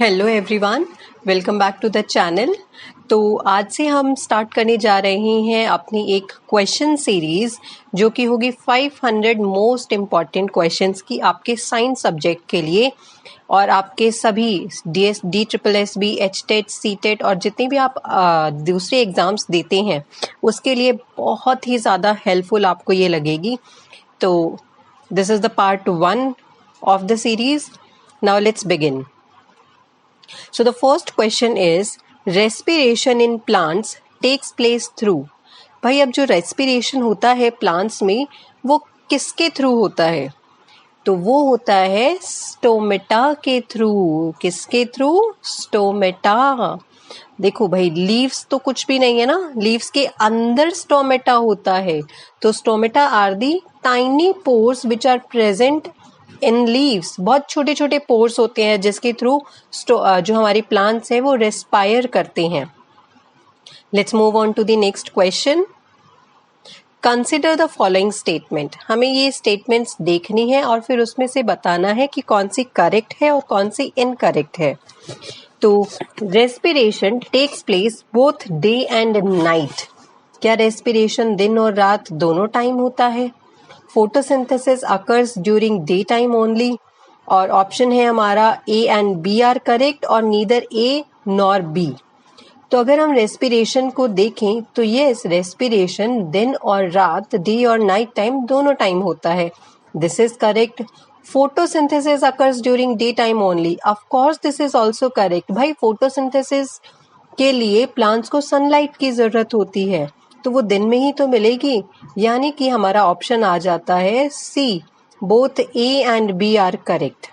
Hello everyone, welcome back to the channel. तो आज से हम स्टार्ट करने जा रहे हैं अपनी एक क्वेश्चन सीरीज जो कि होगी 500 मोस्ट इम्पॉर्टेंट क्वेश्चंस की आपके साइंस सब्जेक्ट के लिए और आपके सभी DSSB, HTET, CTET और जितने भी आप दूसरे एग्ज़ाम्स देते हैं उसके लिए बहुत ही ज़्यादा हेल्पफुल आपको ये लगेगी। तो this is the part 1 of the series. Now let's begin. So the first question is respiration in plants takes place through. भाई अब जो respiration होता है plants में वो किसके थ्रू होता है? तो वो होता है स्टोमेटा के थ्रू। किसके थ्रू? स्टोमेटा। देखो भाई लीव्स तो कुछ भी नहीं है ना, लीव्स के अंदर स्टोमेटा होता है। तो stomata are the tiny pores which are present in leaves. बहुत छोटे छोटे पोर्स होते हैं जिसके थ्रू जो हमारी प्लांट्स है वो रेस्पायर करते हैं। Let's move on to the next question. Consider the following statement. हमें ये स्टेटमेंट्स देखनी है और फिर उसमें से बताना है कि कौन सी करेक्ट है और कौन सी इनकरेक्ट है। तो respiration takes place both day and night. क्या रेस्पिरेशन दिन और रात दोनों टाइम होता है? Photosynthesis occurs during day time only. और ऑप्शन है हमारा A and B are correct और नीदर ए नॉर बी। तो अगर हम रेस्पिरेशन को देखें तो यस, रेस्पिरेशन दिन और रात, डे और नाइट टाइम दोनों टाइम होता है। This is correct. Photosynthesis occurs during day time only. Of course this is also correct. भाई फोटोसिंथेसिस के लिए प्लांट्स को सनलाइट की जरूरत होती है तो वो दिन में ही तो मिलेगी, यानी कि हमारा ऑप्शन आ जाता है C, both A and B are correct.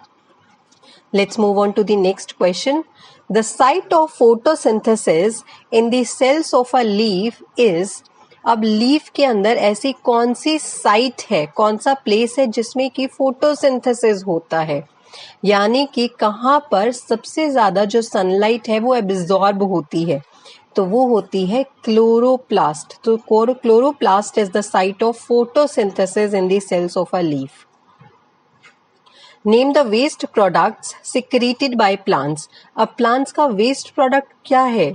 Let's move on to the next question. The site of photosynthesis in the cells of a leaf is. अब लीफ के अंदर ऐसी कौन सी साइट है, कौन सा प्लेस है जिसमें कि फोटोसिंथेसिस होता है, यानी कि कहाँ पर सबसे ज्यादा जो सनलाइट है वो एब्जॉर्ब होती है? तो वो होती है क्लोरोप्लास्ट। तो chloroplast is the site of photosynthesis in the cells of a leaf. Name the waste products secreted by plants. अब प्लांट्स का वेस्ट प्रोडक्ट क्या है?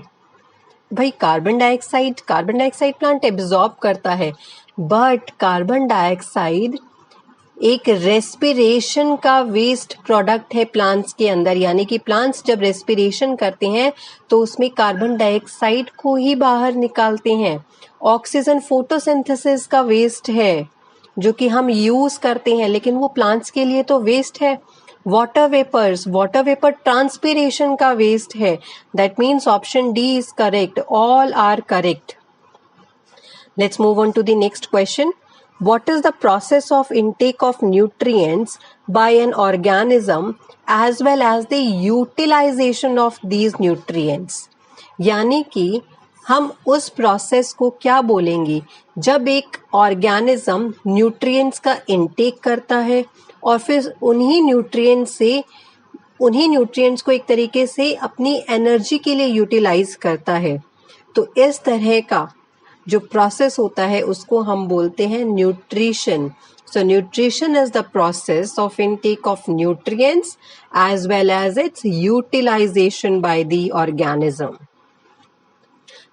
भाई carbon dioxide. Carbon dioxide plant absorb करता है, बट कार्बन डाइऑक्साइड एक respiration का waste product है प्लांट्स के अंदर, यानी कि प्लांट्स जब रेस्पिरेशन करते हैं तो उसमें कार्बन डाइऑक्साइड को ही बाहर निकालते हैं। ऑक्सीजन फोटोसिंथेसिस का वेस्ट है जो कि हम यूज करते हैं, लेकिन वो प्लांट्स के लिए तो वेस्ट है। वाटर वेपर ट्रांसपिरेशन का वेस्ट है। That means option D is correct. All are correct. Let's move on to the next question. What is the process of intake of nutrients by an organism as well as the utilization of these nutrients? यानी कि हम उस process को क्या बोलेंगे जब एक organism nutrients का इनटेक करता है और फिर उन्हीं न्यूट्रिएंट्स को एक तरीके से अपनी एनर्जी के लिए यूटिलाइज करता है। तो इस तरह का जो प्रोसेस होता है उसको हम बोलते हैं nutrition. So nutrition is the process of intake of nutrients as well as its utilisation by the organism.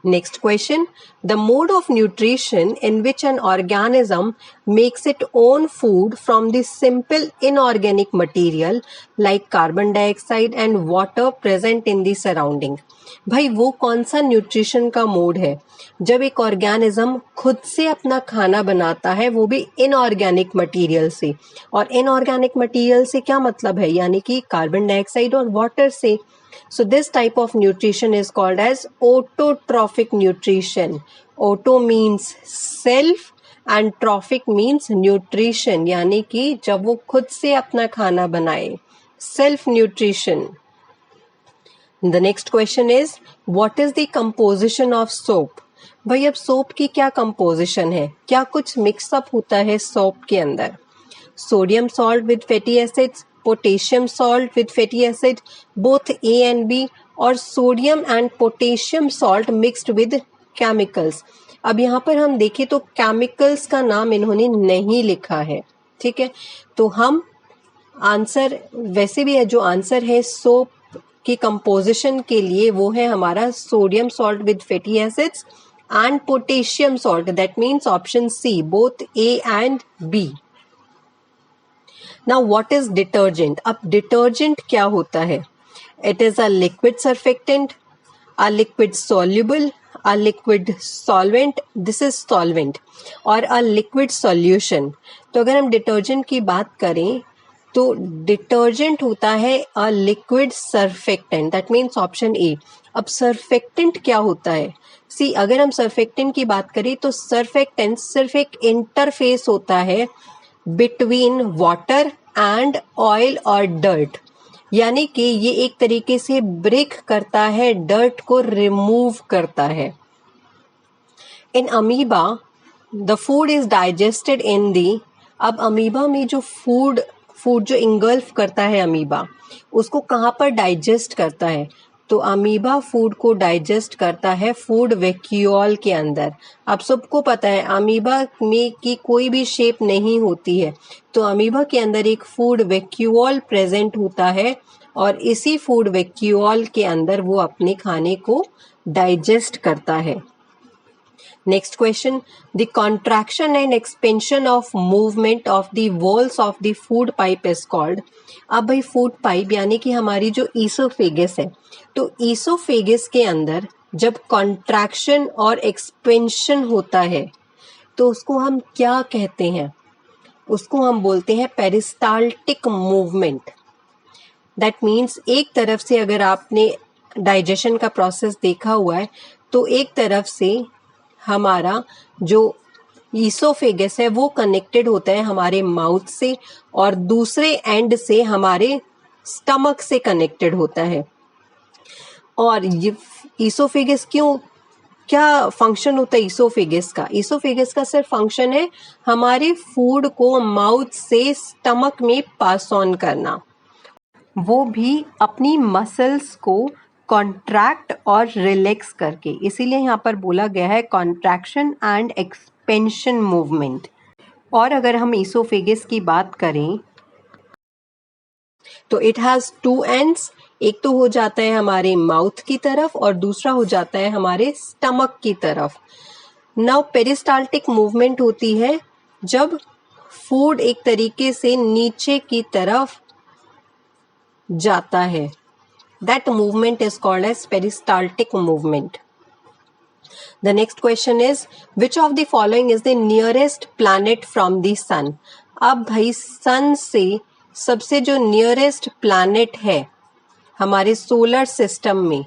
Next question. The mode of nutrition in which an organism makes its own food from the simple inorganic material like carbon dioxide and water present in the surrounding. भाई वो कौन सा nutrition का mode है जब एक organism खुद से अपना खाना बनाता है, वो भी इनऑर्गेनिक मटेरियल से। और इनऑर्गेनिक मटेरियल से क्या मतलब है? यानी कि कार्बन डाइऑक्साइड और वाटर से। So this type of nutrition is called as autotrophic nutrition. Auto means self and trophic means nutrition, यानी कि जब वो खुद से अपना खाना बनाए, self nutrition. The next question is what is the composition of soap? भाई अब सोप की क्या कंपोजिशन है? क्या कुछ मिक्सअप होता है सोप के अंदर? Sodium salt with fatty acids, potassium salt with fatty acid, both A and B, और sodium and potassium salt mixed with chemicals. अब यहाँ पर हम देखें तो केमिकल्स का नाम इन्होंने नहीं लिखा है, ठीक है। तो हम आंसर वैसे भी है, जो आंसर है सोप की कंपोजिशन के लिए वो है हमारा sodium salt with fatty acids and potassium salt, that means option C, both A and B. Now what is detergent? अब डिटर्जेंट क्या होता है? It is a liquid surfactant, a liquid soluble, a liquid solvent, this is solvent, और a liquid solution। तो अगर हम detergent की बात करें तो डिटर्जेंट होता है a liquid surfactant, that means option A. अब सर्फेक्टेंट क्या होता है? सी, अगर हम सर्फेक्टेंट की बात करें तो सर्फेक्टेंट सिर्फ एक इंटरफेस होता है बिटवीन वाटर एंड ऑयल और डर्ट, यानी कि ये एक तरीके से ब्रेक करता है, डर्ट को रिमूव करता है। In amoeba the food is digested in the, अब अमीबा में जो फूड जो इंगल्फ करता है अमीबा, उसको कहाँ पर डाइजेस्ट करता है? तो अमीबा फूड को डाइजेस्ट करता है फूड वैक्यूल के अंदर। आप सबको पता है अमीबा में की कोई भी शेप नहीं होती है, तो अमीबा के अंदर एक फूड वैक्यूल प्रेजेंट होता है और इसी फूड वैक्यूल के अंदर वो अपने खाने को डाइजेस्ट करता है। Next question, the contraction and expansion of movement of the walls of the food pipe is called. अब भाई फूड पाइप यानी कि हमारी जो ईसोफेगस है, तो ईसोफेगस के अंदर जब कॉन्ट्रैक्शन और एक्सपेंशन होता है तो उसको हम क्या कहते हैं? उसको हम बोलते हैं पेरिस्टाल्टिक मूवमेंट। दैट मीन्स एक तरफ से अगर आपने डाइजेशन का प्रोसेस देखा हुआ है तो एक तरफ से हमारा जो ईसोफेगस है वो कनेक्टेड होता है हमारे माउथ से और दूसरे एंड से हमारे स्टमक से कनेक्टेड होता है। और ये ईसोफेगस क्या फंक्शन होता है ईसोफेगस का? ईसोफेगस का सिर्फ फंक्शन है हमारे फूड को माउथ से स्टमक में पास ऑन करना, वो भी अपनी मसल्स को कॉन्ट्रैक्ट और रिलैक्स करके। इसीलिए यहाँ पर बोला गया है कॉन्ट्रैक्शन एंड एक्सपेंशन मूवमेंट। और अगर हम ईसोफेगस की बात करें तो इट हैज टू एंड्स, एक तो हो जाता है हमारे माउथ की तरफ और दूसरा हो जाता है हमारे स्टमक की तरफ। नाउ पेरिस्टाल्टिक मूवमेंट होती है जब फूड एक तरीके से नीचे की तरफ जाता है, that movement is called as peristaltic movement. The next question is, which of the following is the nearest planet from the sun? अब भाई सन से सबसे जो नियरेस्ट प्लैनेट है हमारे सोलर सिस्टम में,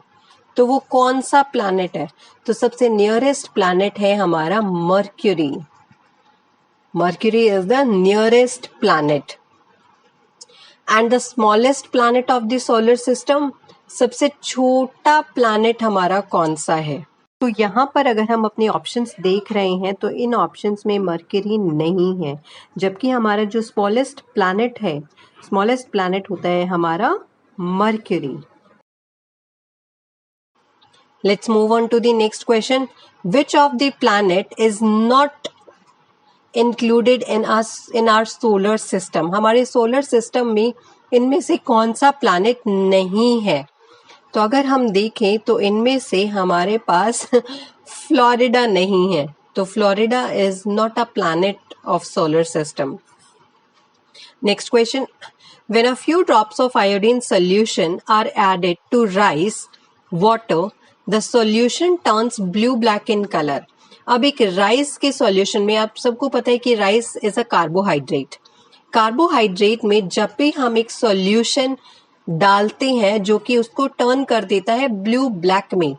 तो वो कौन सा प्लैनेट है? तो सबसे नियरेस्ट प्लैनेट है हमारा mercury. Mercury is the nearest planet. And the smallest planet of the solar system, सबसे छोटा प्लैनेट हमारा कौन सा है? तो यहाँ पर अगर हम अपने ऑप्शंस देख रहे हैं तो इन ऑप्शंस में मर्क्यूरी नहीं है, जबकि हमारा जो स्मॉलेस्ट प्लैनेट है, स्मॉलेस्ट प्लैनेट होता है हमारा Mercury. Let's move on to the next question, which of the planet is not included in our solar system? हमारे सोलर सिस्टम में इनमें से कौन सा प्लैनेट नहीं है? तो अगर हम देखें तो इनमें से हमारे पास फ्लोरिडा नहीं है, तो Florida is not a planet of solar system. Next question, when a few drops of iodine solution are added to rice water, the solution turns blue black in colour. अब एक राइस के solution में, आप सबको पता है कि rice is a carbohydrate. Carbohydrate में जब भी हम एक सॉल्यूशन डालते हैं जो कि उसको टर्न कर देता है ब्लू ब्लैक में,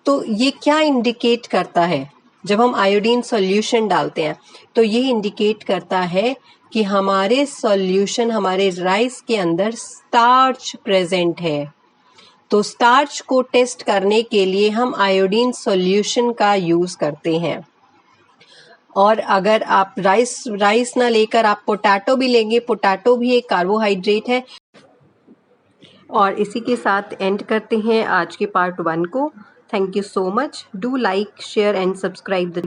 तो ये क्या इंडिकेट करता है? जब हम आयोडीन सॉल्यूशन डालते हैं तो ये इंडिकेट करता है कि हमारे सॉल्यूशन, हमारे राइस के अंदर स्टार्च प्रेजेंट है। तो स्टार्च को टेस्ट करने के लिए हम आयोडीन सॉल्यूशन का यूज करते हैं। और अगर आप राइस ना लेकर आप पोटैटो भी लेंगे, पोटैटो भी एक कार्बोहाइड्रेट है। और इसी के साथ एंड करते हैं आज के पार्ट 1 को। Thank you so much. Do like, share and subscribe the